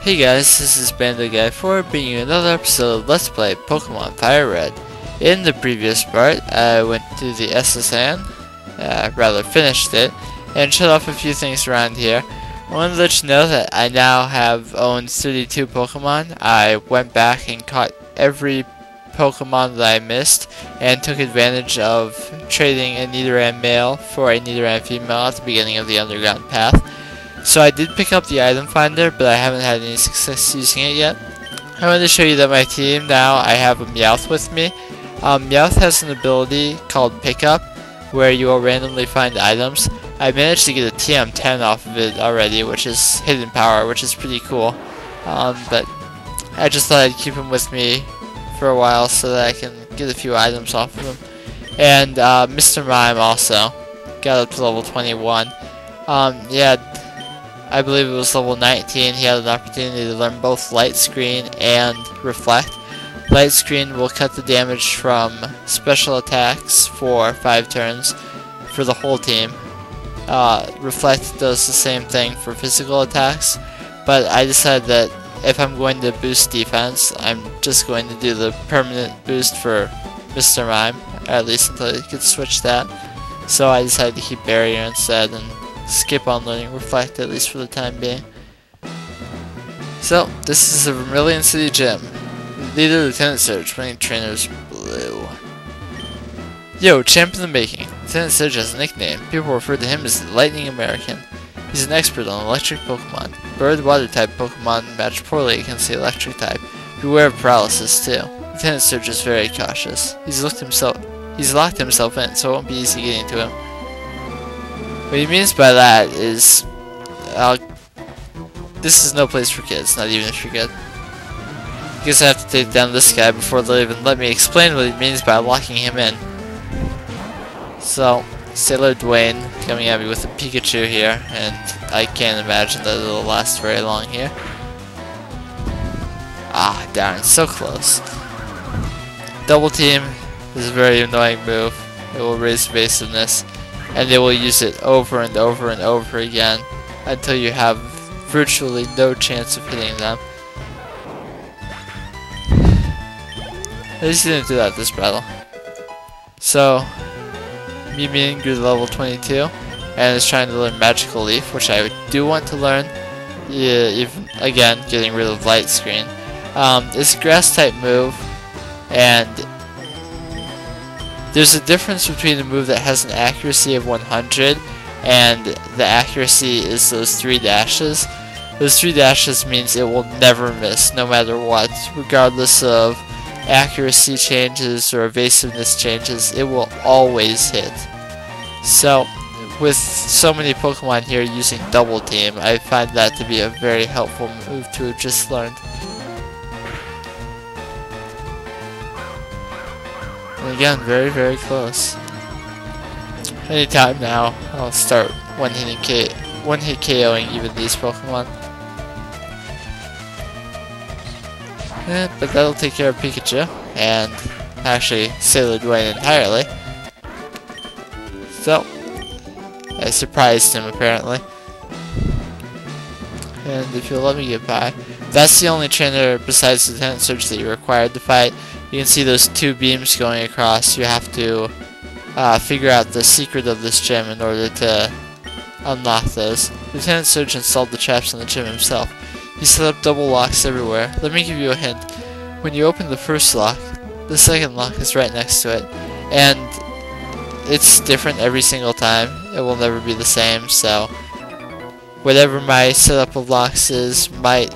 Hey guys, this is Guy4 bringing you another episode of Let's Play Pokemon FireRed. In the previous part, I went to the SSN, finished it, and shut off a few things around here. I wanted to let you know that I now have owned 32 Pokemon. I went back and caught every Pokemon that I missed, and took advantage of trading a Nidoran male for a Nidoran female at the beginning of the underground path. So I did pick up the item finder, but I haven't had any success using it yet. I wanted to show you that my team now, I have a Meowth with me. Meowth has an ability called Pickup, where you will randomly find items. I managed to get a TM10 off of it already, which is hidden power, which is pretty cool. But I just thought I'd keep him with me for a while so that I can get a few items off of him. And Mr. Mime also got up to level 21. I believe it was level 19, he had an opportunity to learn both Light Screen and Reflect. Light Screen will cut the damage from special attacks for 5 turns for the whole team. Reflect does the same thing for physical attacks, but I decided that if I'm going to boost defense, I'm just going to do the permanent boost for Mr. Mime, or at least until he gets switched that. So I decided to keep Barrier instead and skip on learning Reflect, at least for the time being. So, this is the Vermilion City Gym. Leader Lieutenant Surge, winning trainers Blue. Yo, champ in the making. Lieutenant Surge has a nickname. People refer to him as the Lightning American. He's an expert on electric Pokemon. Bird Water type Pokemon match poorly against the electric type. Beware of paralysis too. Lieutenant Surge is very cautious. He's locked himself in, so it won't be easy getting to him. What he means by that is, this is no place for kids, not even if you're good. I guess I have to take down this guy before they'll even let me explain what he means by locking him in. So, Sailor Dwayne coming at me with a Pikachu here, and I can't imagine that it'll last very long here. Ah, darn, so close. Double Team is a very annoying move. It will raise evasiveness, and they will use it over and over and over again until you have virtually no chance of hitting them. At least he didn't do that this battle. So, Mimien grew to level 22 and is trying to learn Magical Leaf, which I do want to learn. Yeah, even again, getting rid of Light Screen. It's a grass type move, and there's a difference between a move that has an accuracy of 100 and the accuracy is those 3 dashes. Those 3 dashes means it will never miss, no matter what, regardless of accuracy changes or evasiveness changes, it will always hit. So, with so many Pokemon here using Double Team, I find that to be a very helpful move to have just learned. And again, very, very close. Anytime now, I'll start one-hit KOing even these Pokemon. But that'll take care of Pikachu, and actually Sailor Dwayne entirely. So, I surprised him apparently. And if you'll let me get by, that's the only trainer besides Lieutenant Surge that you're required to fight. You can see those 2 beams going across. You have to figure out the secret of this gym in order to unlock those. Lieutenant Surge installed the traps in the gym himself. He set up double locks everywhere. Let me give you a hint. When you open the first lock, the second lock is right next to it. And it's different every single time. It will never be the same, so whatever my setup of locks is might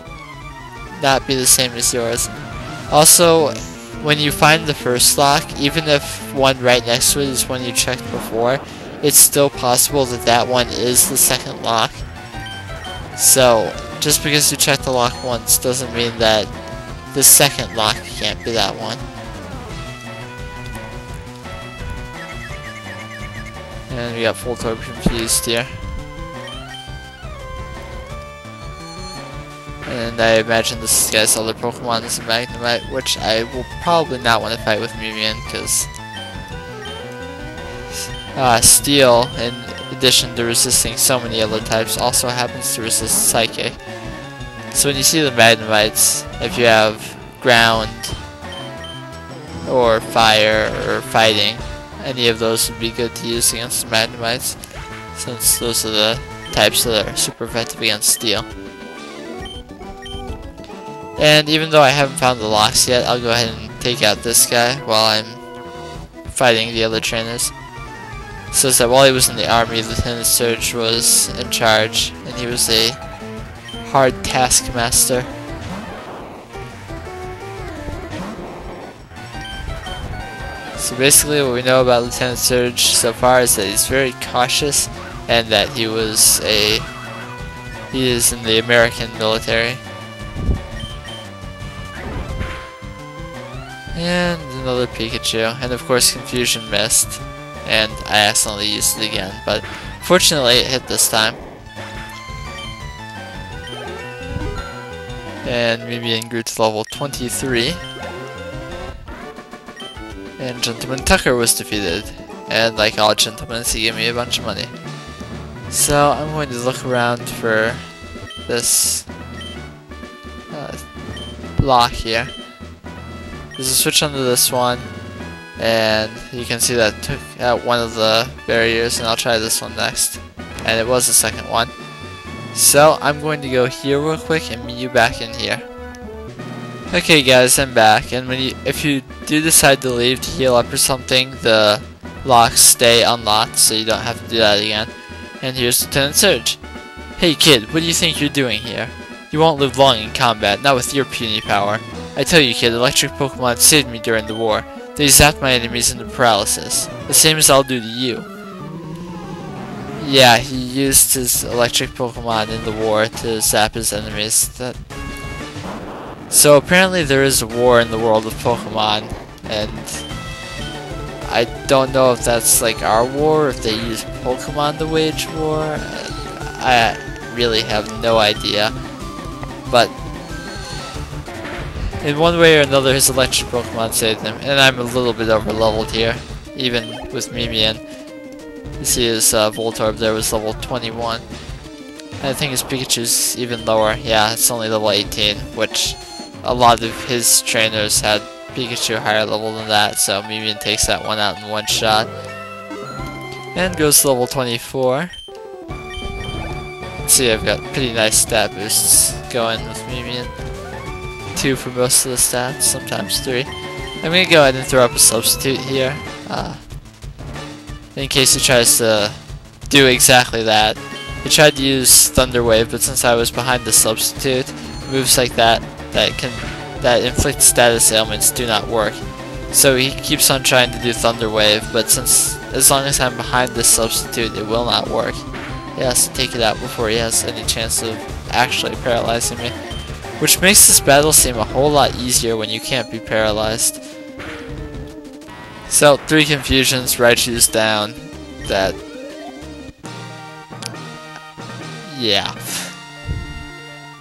not be the same as yours. Also, when you find the first lock, even if one right next to it is one you checked before, it's still possible that that one is the second lock. So, just because you check the lock once doesn't mean that the second lock can't be that one. And we got Voltorb confused here. And I imagine this guy's other Pokemon is a Magnemite, which I will probably not want to fight with Mimien, because Steel, in addition to resisting so many other types, also happens to resist Psychic. So when you see the Magnemites, if you have ground or fire or fighting, any of those would be good to use against the Magnemites, since those are the types that are super effective against steel. And even though I haven't found the locks yet, I'll go ahead and take out this guy while I'm fighting the other trainers. It says that while he was in the army, Lieutenant Surge was in charge, and he was a hard taskmaster. So basically what we know about Lieutenant Surge so far is that he's very cautious, and that he is in the American military. And another Pikachu, and of course Confusion missed, and I accidentally used it again, but fortunately it hit this time. And Mimien grew to level 23. And Gentleman Tucker was defeated, and like all gentlemen, he gave me a bunch of money. So I'm going to look around for this lock here. There's a switch under this one, and you can see that took out one of the barriers, and I'll try this one next. And it was the second one. So I'm going to go here real quick and meet you back in here. Okay guys, I'm back, and if you do decide to leave to heal up or something, the locks stay unlocked, so you don't have to do that again. And here's Lieutenant Surge. Hey kid, what do you think you're doing here? You won't live long in combat, not with your puny power. I tell you kid, electric Pokemon saved me during the war. They zapped my enemies into paralysis. The same as I'll do to you. Yeah, he used his electric Pokemon in the war to zap his enemies. So apparently there is a war in the world of Pokemon, and I don't know if that's like our war, or if they use Pokemon to wage war. I really have no idea. But in one way or another, his electric Pokemon saved him, and I'm a little bit over leveled here, even with Mimien. You see his Voltorb there was level 21. And I think his Pikachu's even lower. Yeah, it's only level 18, which a lot of his trainers had Pikachu higher level than that, so Mimien takes that one out in one shot. And goes to level 24. See, I've got pretty nice stat boosts going with Mimien. 2 for most of the stats, sometimes 3. I'm gonna go ahead and throw up a substitute here, in case he tries to do exactly that. He tried to use Thunder Wave, but since I was behind the substitute, moves like that that inflict status ailments do not work. So he keeps on trying to do Thunder Wave, but as long as I'm behind this substitute, it will not work. He has to take it out before he has any chance of actually paralyzing me. Which makes this battle seem a whole lot easier when you can't be paralyzed. So, 3 confusions, Raichu's down. That... yeah.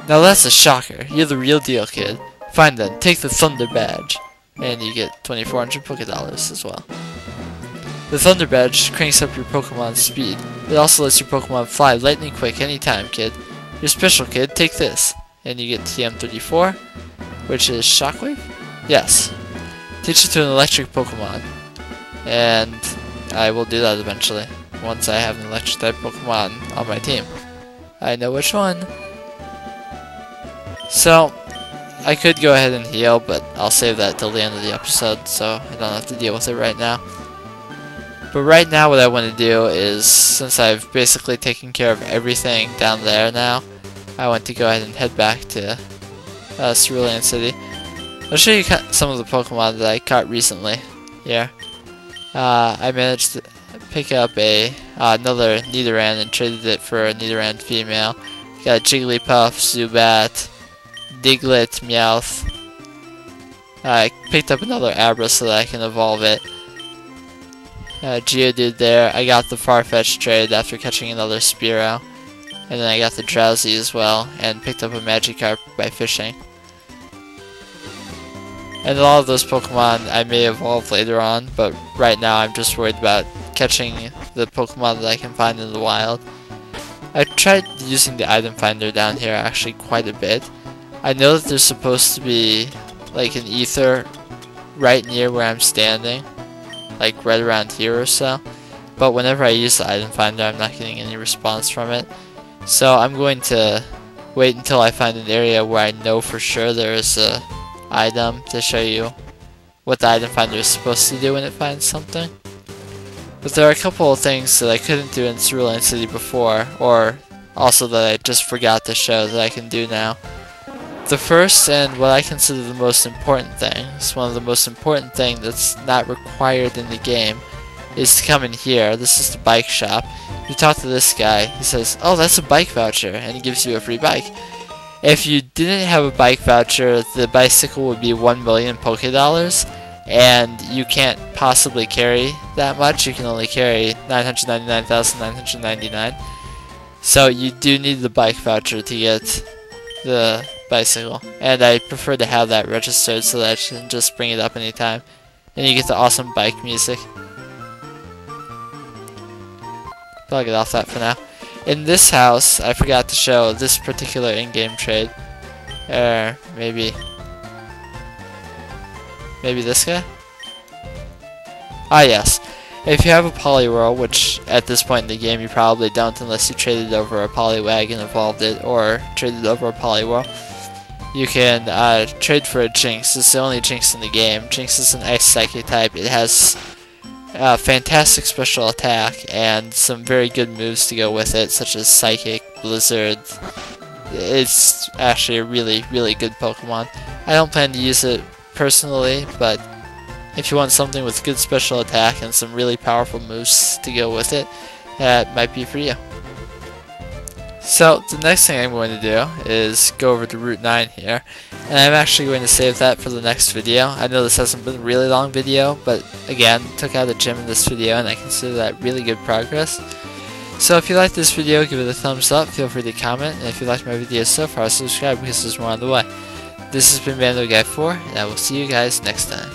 Now that's a shocker. You're the real deal, kid. Fine then, take the Thunder Badge. And you get 2,400 Pokédollars as well. The Thunder Badge cranks up your Pokemon's speed. It also lets your Pokemon fly lightning quick anytime, kid. You're special, kid. Take this. And you get TM34, which is Shockwave? Yes. Teach it to an electric Pokemon. And I will do that eventually, once I have an electric type Pokemon on my team. I know which one. So, I could go ahead and heal, but I'll save that till the end of the episode, so I don't have to deal with it right now. But right now what I want to do is, since I've basically taken care of everything down there now, I want to go ahead and head back to Cerulean City. I'll show you some of the Pokemon that I caught recently here. I managed to pick up another Nidoran and traded it for a Nidoran female. Got Jigglypuff, Zubat, Diglett, Meowth. I picked up another Abra so that I can evolve it. Geodude there. I got the Farfetch'd trade after catching another Spearow. And then I got the Drowsy as well, and picked up a Magikarp by fishing. And a lot of those Pokemon I may evolve later on, but right now I'm just worried about catching the Pokemon that I can find in the wild. I tried using the item finder down here actually quite a bit, I know that there's supposed to be like an ether right near where I'm standing, like right around here or so, but whenever I use the item finder I'm not getting any response from it. So I'm going to wait until I find an area where I know for sure there is a item to show you what the item finder is supposed to do when it finds something. But there are a couple of things that I couldn't do in Cerulean City before, or also that I just forgot to show that I can do now. The first, and what I consider the most important thing, is one of the most important things that's not required in the game, is to come in here. This is the bike shop. You talk to this guy, he says, oh, that's a bike voucher, and he gives you a free bike. If you didn't have a bike voucher, the bicycle would be 1 million Poké Dollars, and you can't possibly carry that much. You can only carry 999,999. So you do need the bike voucher to get the bicycle, and I prefer to have that registered so that I can just bring it up anytime, and you get the awesome bike music. But I'll get off that for now. In this house, I forgot to show this particular in-game trade. Maybe this guy? Ah, yes. If you have a Poliwhirl, which at this point in the game you probably don't unless you traded over a Poliwag and evolved it, or traded over a Poliwhirl, you can trade for a Jinx. It's the only Jinx in the game. Jinx is an Ice Psychic type. It has fantastic special attack and some very good moves to go with it, such as Psychic, Blizzard. It's actually a really, really good Pokemon. I don't plan to use it personally, but if you want something with good special attack and some really powerful moves to go with it, that might be for you. So the next thing I'm going to do is go over to Route 9 here, and I'm actually going to save that for the next video. I know this hasn't been a really long video, but again, took out a gym in this video and I consider that really good progress. So if you liked this video, give it a thumbs up, feel free to comment, and if you liked my videos so far, subscribe because there's more on the way. This has been BIKE 4, and I will see you guys next time.